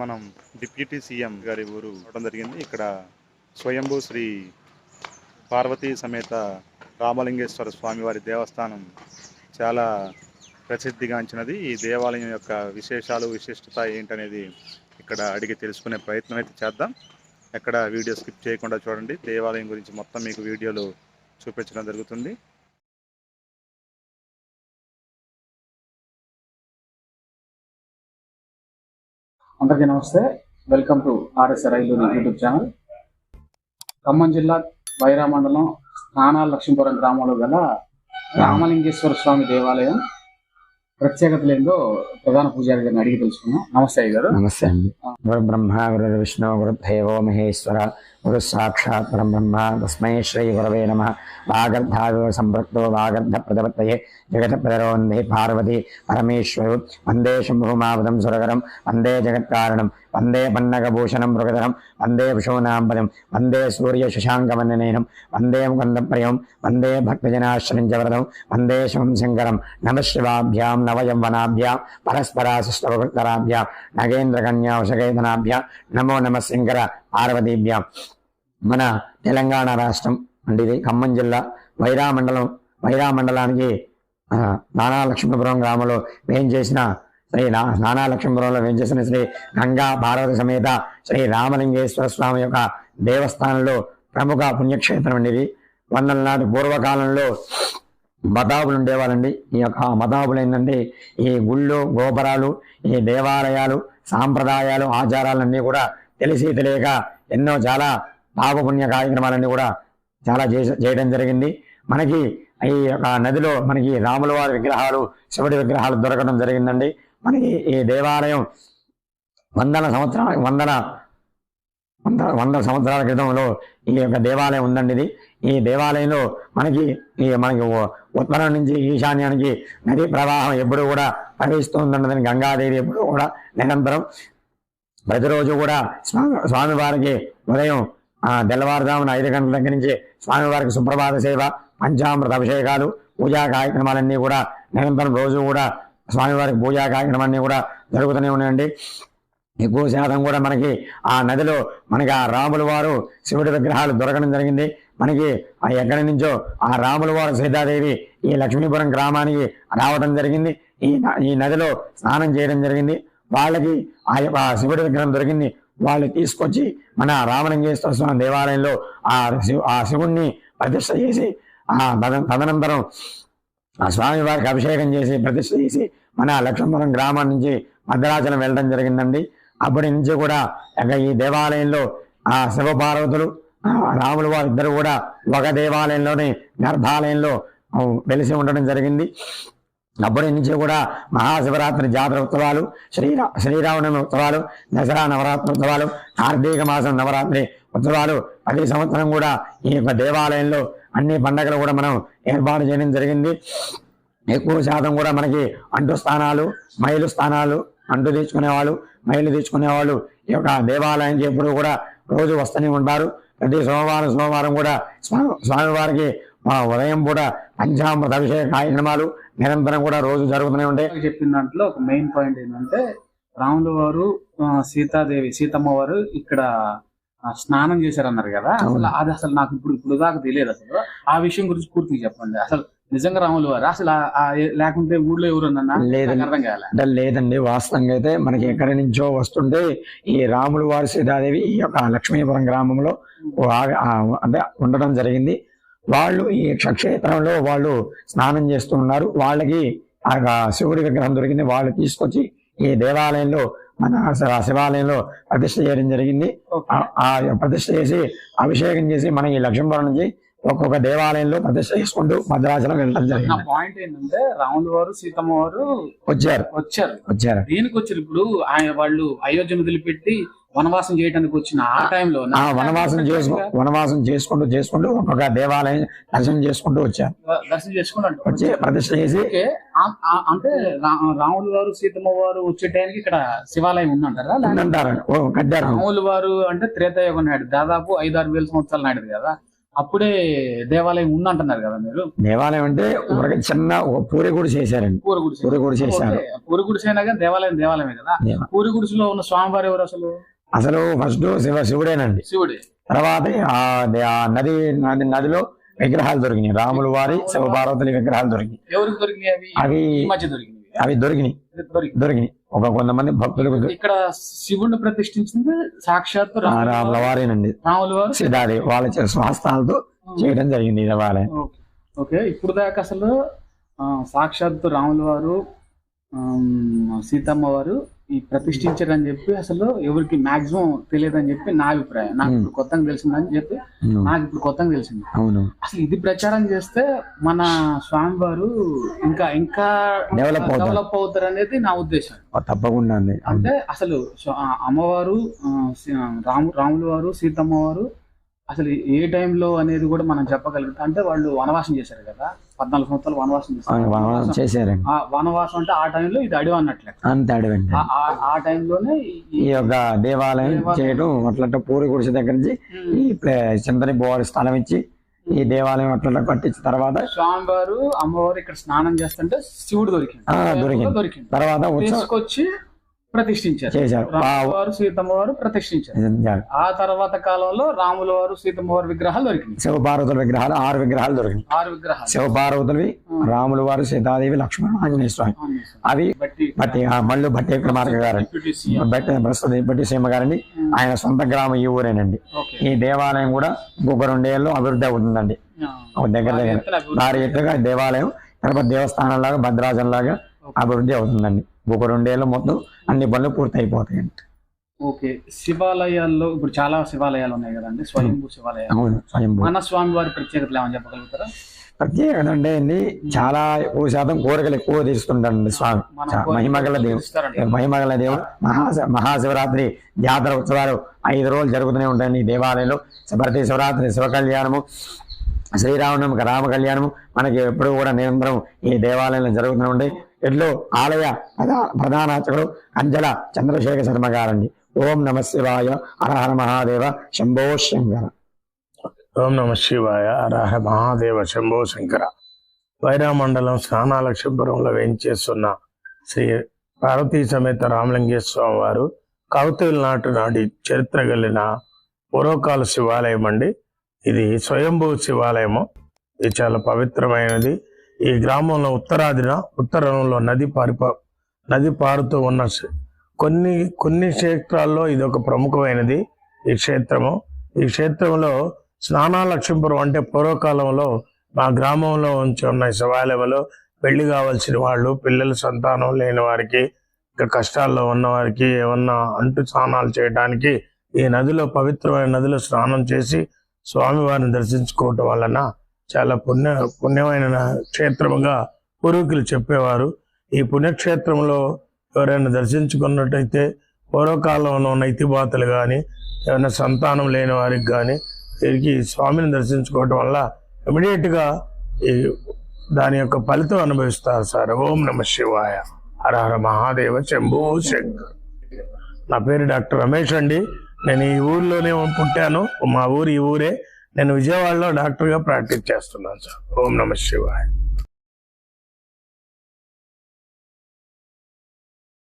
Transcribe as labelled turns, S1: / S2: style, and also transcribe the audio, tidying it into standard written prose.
S1: మనం deputy CM గారి ఊరు అవడం జరిగింది. ఇక్కడ స్వయంభూ శ్రీ పార్వతీ సమేత రామలింగేశ్వర స్వామివారి దేవస్థానం చాలా ప్రసిద్ధిగాంచినది. ఈ దేవాలయం యొక్క విశేషాలు, విశిష్టత ఏంటనేది ఇక్కడ అడిగి తెలుసుకునే ప్రయత్నం అయితే చేద్దాం. ఎక్కడ వీడియో స్కిప్ చేయకుండా చూడండి. దేవాలయం గురించి మొత్తం మీకు వీడియోలో చూపించడం జరుగుతుంది.
S2: అందరికీ నమస్తే. Welcome to RSR railway YouTube channel. Khammam జిల్లా వైరా మండలం స్థానాల లక్ష్మీపురం గ్రామంలో గల రామలింగేశ్వర స్వామి దేవాలయం ప్రత్యేకతలు ఏందో ప్రధాన పూజారి గారిని అడిగి తెలుసుకున్నాం. నమస్తే గారు.
S3: నమస్తే అండి. గురు బ్రహ్మ గురు విష్ణు గురు దేవో మహేశ్వర గురు సాక్షాత్ పరం బ్రహ్మ తస్మై శ్రీ గురవే నమః. వాగర్ధావివ సంపృక్తో వాగర్ధ ప్రజపతయే జగత ప్రదరోందే పార్వతి పరమేశ్వరు వందే శంభుమావతం సురగరం వందే జగత్కారణం వందే పన్నగభూషణం మృగధరం వందే విశోనాంబరం వందే సూర్య శశాంకమన్ననయనం వందే ముకందప్రయం వందే భక్తజనాశ్రయించవరదం వందే శివం శంకరం. నమ శివాభ్యాం నవయౌవనాభ్యాం పరస్పరాశిష్టభక్తరాభ్యాం నగేంద్రకన్యా వశకేతనాభ్యాం నమో నమ శంకర పార్వతీభ్యాం. మన తెలంగాణ రాష్ట్రం అంటే ఇది ఖమ్మం జిల్లా వైరా మండలానికి నానా లక్ష్మీపురం గ్రామంలో వేయించేసిన నానా లక్ష్మీపురంలో వేయించేసిన శ్రీ గంగా పార్వతి సమేత శ్రీ రామలింగేశ్వర స్వామి యొక్క దేవస్థానంలో ప్రముఖ పుణ్యక్షేత్రం అండి ఇది. వందల నాటి పూర్వకాలంలో మతాబులు ఉండేవాళ్ళండి. ఈ యొక్క మతాబులు ఏంటంటే ఈ గుళ్ళు, గోపురాలు, ఈ దేవాలయాలు, సాంప్రదాయాలు, ఆచారాలన్నీ కూడా తెలిసి తెలియక ఎన్నో చాలా పాపపుణ్య కార్యక్రమాలన్నీ కూడా చాలా చేయడం జరిగింది. మనకి ఈ యొక్క నదిలో మనకి రాముల వారి విగ్రహాలు, శివుడి విగ్రహాలు దొరకడం జరిగిందండి. మనకి ఈ దేవాలయం వందల సంవత్సరాల క్రితంలో ఈ యొక్క దేవాలయం ఉందండి. ఇది ఈ దేవాలయంలో మనకి ఉత్తరం నుంచి ఈశాన్యానికి నదీ ప్రవాహం ఎప్పుడు కూడా ప్రవహిస్తూ ఉందన్నదని గంగాదేవి ఎప్పుడు కూడా నిరంతరం ప్రతిరోజు కూడా స్వామివారికి ఉదయం తెల్లవారుజామున 5 గంటల దగ్గర నుంచి స్వామివారికి సుప్రభాత సేవ, పంచామృత అభిషేకాలు, పూజా కార్యక్రమాలన్నీ కూడా నిరంతరం రోజు కూడా స్వామివారికి పూజా కార్యక్రమాన్ని కూడా జరుగుతూనే ఉన్నాయండి. ఎక్కువ శాతం కూడా మనకి ఆ నదిలో మనకి ఆ రాముల వారు శివుడి విగ్రహాలు దొరకడం జరిగింది. మనకి ఎక్కడి నుంచో ఆ రాముల వారు సీతాదేవి ఈ లక్ష్మీపురం గ్రామానికి రావడం జరిగింది. ఈ నదిలో స్నానం చేయడం జరిగింది. వాళ్ళకి ఆ యొక్క శివుడి విగ్రహం దొరికింది. వాళ్ళు తీసుకొచ్చి మన రామలింగేశ్వర స్వామి దేవాలయంలో ఆ శివుణ్ణి ప్రతిష్ఠ చేసి తదనంతరం ఆ స్వామి వారికి అభిషేకం చేసి ప్రతిష్ఠ చేసి మన లక్ష్మీపురం గ్రామం నుంచి భద్రాచలం వెళ్ళడం జరిగిందండి. అప్పటి నుంచి కూడా ఈ దేవాలయంలో ఆ శివపార్వతులు రాములు వారు ఇద్దరు కూడా ఒక దేవాలయంలోనే గర్భాలయంలో వెలిసి ఉండడం జరిగింది. అప్పటి నుంచి కూడా మహాశివరాత్రి జాతర ఉత్సవాలు, శ్రీరామనవమి ఉత్సవాలు, దసరా నవరాత్రి ఉత్సవాలు, కార్తీక మాసం నవరాత్రి ఉత్సవాలు ప్రతి సంవత్సరం కూడా ఈ యొక్క దేవాలయంలో అన్ని పండగలు కూడా మనం ఏర్పాటు చేయడం జరిగింది. ఎక్కువ శాతం కూడా మనకి అంటు స్థానాలు, మైలు స్థానాలు, అంటు తీర్చుకునేవాళ్ళు, మైలు తీర్చుకునేవాళ్ళు ఈ యొక్క దేవాలయానికి ఎప్పుడు కూడా రోజు వస్తూనే ఉంటారు. ప్రతి సోమవారం కూడా స్వామివారికి ఉదయం కూడా పంచామృత అభిషేక కార్యక్రమాలు నిరంతరం కూడా రోజు జరుగుతూనే ఉంటాయి.
S2: చెప్పిన దాంట్లో ఒక మెయిన్ పాయింట్ ఏంటంటే రాముల వారు సీతమ్మ వారు ఇక్కడ స్నానం చేశారన్నారు కదా. అసలు నాకు ఇప్పుడు దాకా తెలియదు. అసలు ఆ విషయం గురించి పూర్తిగా చెప్పండి. అసలు నిజంగా రాముల వారు అసలు లేకుంటే ఊళ్ళో ఎవరున్నా
S3: లేదండి. వాస్తవంగా అయితే మనకి ఎక్కడి నుంచో వస్తుంటే ఈ రాముల వారు సీతాదేవి ఈ యొక్క లక్ష్మీపురం గ్రామంలో అంటే ఉండడం జరిగింది. వాళ్ళు ఈ క్షేత్రంలో వాళ్ళు స్నానం చేస్తూ ఉన్నారు. వాళ్ళకి ఆ శివుడి విగ్రహం దొరికింది. వాళ్ళు తీసుకొచ్చి ఈ దేవాలయంలో మన శివాలయంలో ప్రతిష్ఠ చేయడం జరిగింది. ఆ ప్రతిష్ఠ చేసి అభిషేకం చేసి మన ఈ లక్ష్మీపురం నుంచి ఒక్కొక్క దేవాలయంలో ప్రతిష్ఠ చేసుకుంటూ భద్రాచలం వెళ్ళడం జరిగింది.
S2: పాయింట్ ఏంటంటే రాముల వారు సీతమ్మ వారు
S3: వచ్చారు
S2: దీనికి వచ్చారు. ఇప్పుడు వాళ్ళు అయోధ్యను వదిలిపెట్టి వనవాసం చేయడానికి వచ్చిన ఆ టైంలో
S3: వనవాసం చేసుకుంటూ ఒక్కొక్క దేవాలయం దర్శనం చేసుకుంటూ వచ్చారు. వచ్చి ప్రతిష్ఠ చేసి
S2: అంటే రాముల వారు సీతమ్మ వారు వచ్చే టైంకి ఇక్కడ శివాలయం ఉందంటారా?
S3: కట్టారు.
S2: రాముల వారు అంటే త్రేతాయుగం నాయుడు, దాదాపు 5-6 వేల సంవత్సరాలు నాయుడు కదా. అప్పుడే దేవాలయం ఉందంటున్నారు కదా మీరు.
S3: దేవాలయం అంటే ఒక చిన్న ఒక పూరి గుడి చేశారండి.
S2: పూరి గుడిసె.
S3: పూరి గుడి చేశారు.
S2: ఓకే. పూరి గుడిసె అయినా కానీ దేవాలయమే కదా. పూరి గుడిసెలో ఉన్న స్వామివారు ఎవరు
S3: అసలు ఫస్ట్ శివుడేనండి.
S2: శివుడే.
S3: తర్వాత ఆ నదిలో విగ్రహాలు దొరికినాయి. రాములు వారి శివపార్వతుల విగ్రహాలు దొరికినాయి.
S2: ఎవరికి దొరికినాయి అవి?
S3: అవి దొరికినాయి ఒక కొంతమంది భక్తులకు.
S2: ఇక్కడ శివుడిని ప్రతిష్ఠించింది సాక్షాత్
S3: రాముల వారేనండి.
S2: రాముల వారు
S3: సీతాదేవి వాళ్ళ స్వహస్తాలతో చేయడం జరిగింది ఈ దేవాలయం.
S2: ఓకే. ఇప్పుడు దాకా అసలు సాక్షాత్ రాముల వారు సీతమ్మ వారు ఈ ప్రతిష్ఠించారని చెప్పి అసలు ఎవరికి మాక్సిమం తెలియదని చెప్పి నా అభిప్రాయం. నాకు ఇప్పుడు కొత్తగా తెలిసిందని చెప్పి తెలిసింది. అసలు ఇది ప్రచారం చేస్తే మన స్వామి వారు ఇంకా డెవలప్ అవుతారు అనేది నా ఉద్దేశం.
S3: తప్పకుండా.
S2: అంటే అసలు అమ్మవారు రాముల వారు సీతమ్మ వారు అసలు ఏ టైంలో అనేది కూడా మనం చెప్పగలుగుతాం. అంటే వాళ్ళు వనవాసం చేశారు కదా, 14 సంవత్సరాలు వనవాసం చేశారు. వనవాసం అంటే ఆ టైంలో ఇది అడవి అన్నట్లే. అంతే అడవి. ఆ టైంలోనే ఈ యొక్క దేవాలయం చేయడం అట్లా పూరి గుడిసె దగ్గర నుంచి ఈ చింతని బోవారి స్థలం ఇచ్చి ఈ దేవాలయం అట్లా కట్టించిన తర్వాత స్వామివారు అమ్మవారు ఇక్కడ స్నానం చేస్తుంటే శివుడు దొరికింది. తర్వాత తీసుకొచ్చి ప్రతిష్ఠించారు. రాముల వారు సీతమ్మ వారు ప్రతిష్ఠించారు. ఆ తర్వాత కాలంలో రాముల వారు సీతమ్మ వారి విగ్రహాలు దొరికినాయి. శివపార్వతుల విగ్రహాలు 6 విగ్రహాలు దొరికినాయి. 6 విగ్రహాలు శివపార్వతులవి, రాముల వారు, సీతాదేవి, లక్ష్మణ, ఆంజనేయ స్వామి. అవి మళ్ళీ భట్టి విక్రమార్క గారు ప్రస్తుతం బట్టి సీమ గారండి. ఆయన సొంత గ్రామం ఈ ఊరేనండి. ఈ దేవాలయం కూడా ఇంకొక 2 ఏళ్ళు అభివృద్ధి అవుతుందండి. దగ్గర భారీ ఎత్తుగా దేవాలయం తిరుపతి దేవస్థానం లాగా భద్రాచలం లాగా అభివృద్ధి అవుతుందండి. ఒక 2 ఏళ్ళు మొత్తం అన్ని పనులు పూర్తి అయిపోతాయండి. ఓకే. శివాలయాల్లో ఇప్పుడు చాలా శివాలయాలు ఉన్నాయి కదండి, స్వయంభూ శివాలయాలు. అవును, స్వయంభూ. మన స్వామి వారి ప్రత్యేకతలు ఏమని చెప్పగలుగుతారా?
S3: ప్రత్యేకత అంటే అండి, చాలా ఎక్కువ శాతం కోరికలు ఎక్కువ తీస్తుంటారండి స్వామి. మహిమగల దేవుడు. మహాశివరాత్రి జాతర ఉత్సవాలు 5 రోజులు జరుగుతూనే ఉంటాయండి ఈ దేవాలయంలో. ప్రతి శివరాత్రి శివ కళ్యాణము, శ్రీరామనవమి రామ కళ్యాణము మనకి ఎప్పుడు కూడా నిరంతరం ఈ దేవాలయంలో జరుగుతూనే ఉంటాయి. ఎట్లో ఆలయ ప్రధాన అర్చకుడు అంజల చంద్రశేఖర శర్మ గారండి. ఓం నమ శివాయ, హర హర మహాదేవ, శంభో శంకర.
S4: ఓం నమ శివాయ, హర హర మహాదేవ, శంభో శంకర. వైరా మండలం స్నానాలక్ష్మీపురంలో వేయించేస్తున్న శ్రీ పార్వతీ సమేత రామలింగేశ్వర స్వామి వారు కౌతూల నాటి చరిత్ర కలిగిన పూర్వకాల శివాలయం అండి. ఇది స్వయంభూ శివాలయము. ఇది చాలా పవిత్రమైనది. ఈ గ్రామంలో ఉత్తరంలో నది పారుతూ ఉన్న కొన్ని క్షేత్రాల్లో ఇది ఒక ప్రముఖమైనది ఈ క్షేత్రము. ఈ క్షేత్రంలో స్నానాలక్ష్మీపురం అంటే పూర్వకాలంలో మా గ్రామంలో ఉన్న శివాలయంలో పెళ్లి కావాల్సిన వాళ్ళు, పిల్లల సంతానం లేని వారికి, ఇంకా కష్టాల్లో ఉన్న వారికి ఏమన్నా అంటు స్నానాలు చేయడానికి ఈ నదిలో, పవిత్రమైన నదిలో స్నానం చేసి స్వామివారిని దర్శించుకోవటం వలన చాలా పుణ్యమైన క్షేత్రముగా పూర్వీకులు చెప్పేవారు. ఈ పుణ్యక్షేత్రంలో ఎవరైనా దర్శించుకున్నట్టయితే పూర్వకాలంలో నైతిబాతులు కానీ, ఏమైనా సంతానం లేని వారికి కానీ వీరికి స్వామిని దర్శించుకోవటం వల్ల ఇమీడియట్గా ఈ దాని యొక్క ఫలితం అనుభవిస్తారు సార్. ఓం నమ శివాయ, హర హర మహాదేవ, శంభో శంకర్. నా పేరు డాక్టర్ రమేష్ అండి. నేను ఈ ఊర్లోనే పుట్టాను. మా ఊరు ఈ ఊరే. నేను విజయవాడలో డాక్టర్గా ప్రాక్టీస్ చేస్తున్నాను సార్. ఓం నమ శివాయ.